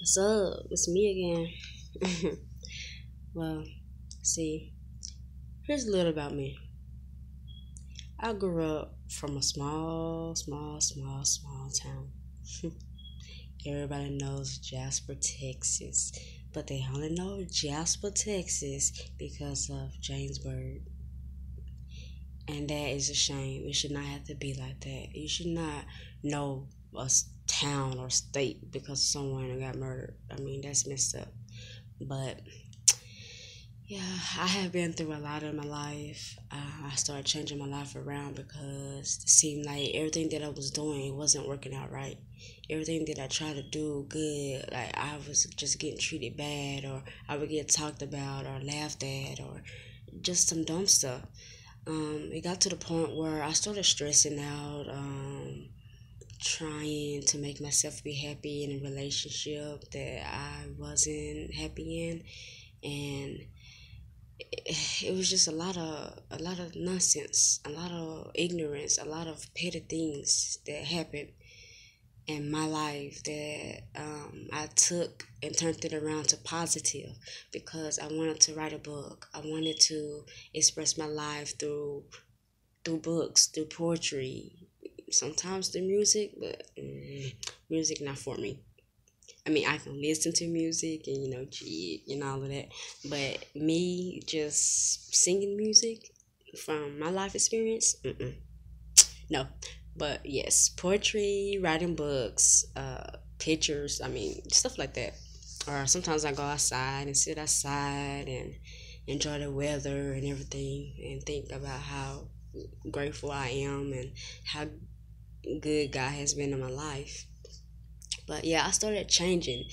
What's up? It's me again. Well, see, here's a little about me. I grew up from a small town. Everybody knows Jasper, Texas, but they only know Jasper, Texas because of James Bird. And that is a shame. It should not have to be like that. You should not know town or state because someone got murdered. I mean, that's messed up. But yeah, I have been through a lot in my life. I started changing my life around because it seemed like everything that I was doing wasn't working out right. Everything that I tried to do good, like I was just getting treated bad, or I would get talked about, or laughed at, or just some dumb stuff. It got to the point where I started stressing out, trying to make myself be happy in a relationship that I wasn't happy in, and it was just a lot of nonsense, a lot of ignorance, a lot of petty things that happened in my life that I took and turned it around to positive because I wanted to write a book. I wanted to express my life through books, through poetry, sometimes through music, but music not for me. I mean, I can listen to music and jig and all of that, but me just singing music from my life experience, no. But yes, poetry, writing books, pictures. I mean, stuff like that. Or sometimes I go outside and sit outside and enjoy the weather and everything, and think about how grateful I am and how good God has been in my life. But yeah, I started changing,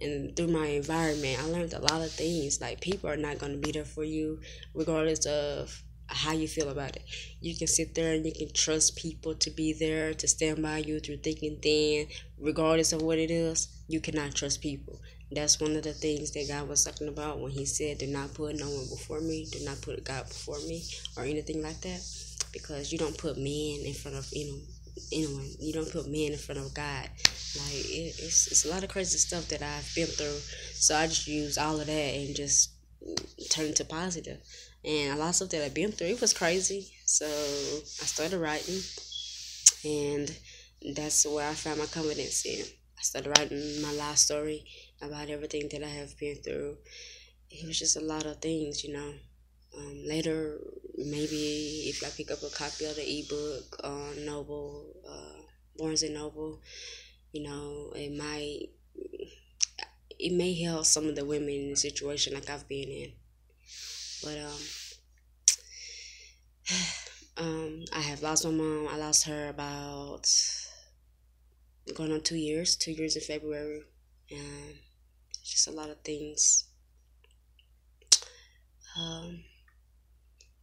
and through my environment, I learned a lot of things. Like people are not gonna be there for you, regardless of how you feel about it. You can sit there and you can trust people to be there to stand by you through thick and thin, regardless of what it is. You cannot trust people. That's one of the things that God was talking about when He said, "Do not put no one before me. Do not put God before me, or anything like that." Because you don't put men in front of anyone. You don't put men in front of God. Like it's a lot of crazy stuff that I've been through. So I just use all of that and just turn it to positive. And a lot of stuff that I've been through, it was crazy. So I started writing, and that's where I found my confidence in. I started writing my life story about everything that I have been through. It was just a lot of things. Later, maybe if I pick up a copy of the ebook on Noble, Barnes and Noble, it may help some of the women in the situation like I've been in. But I have lost my mom. I lost her about going on 2 years. 2 years in February, and just a lot of things. Um,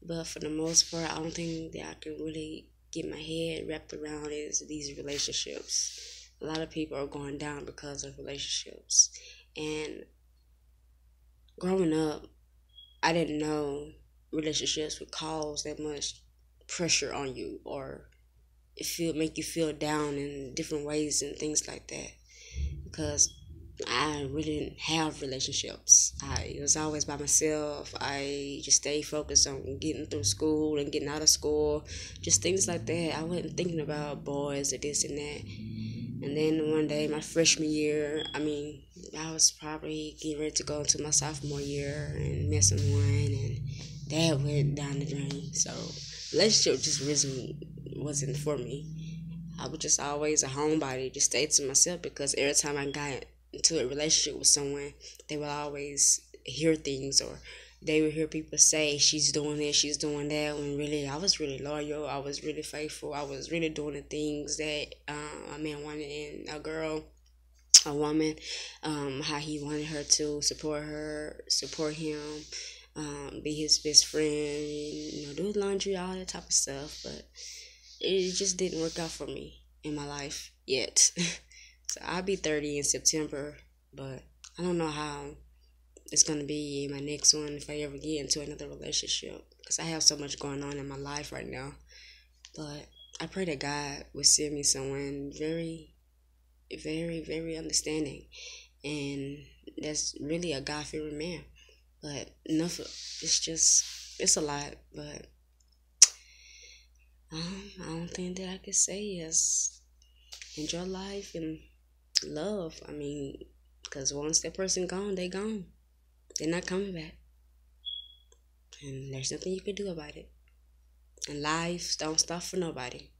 but for the most part, I don't think that I can really get my head wrapped around is these relationships. A lot of people are going down because of relationships, and growing up, I didn't know relationships would cause that much pressure on you, or make you feel down in different ways and things like that. Because I really didn't have relationships. I was always by myself. I just stayed focused on getting through school and getting out of school, just things like that. I wasn't thinking about boys or this and that. And then one day, my freshman year, I mean, I was probably getting ready to go into my sophomore year and met someone, and that went down the drain. So, relationship just really wasn't for me. I was just always a homebody, just stayed to myself because every time I got into a relationship with someone, they would always hear things, or they would hear people say she's doing this, she's doing that. When really, I was really loyal, I was really faithful, I was really doing the things that a man wanted in a girl, a woman. How he wanted her to support her, support him, be his best friend, do his laundry, all that type of stuff. But it just didn't work out for me in my life yet. So I'll be 30 in September, but I don't know how it's gonna be in my next one if I ever get into another relationship because I have so much going on in my life right now. But I pray that God will send me someone very, very, very understanding and that's really a God fearing man. But enough. It's just it's a lot, but I don't think that I could say yes. Enjoy life and love. I mean, because once that person gone, they gone. They're not coming back, and there's nothing you can do about it. And life don't stop for nobody.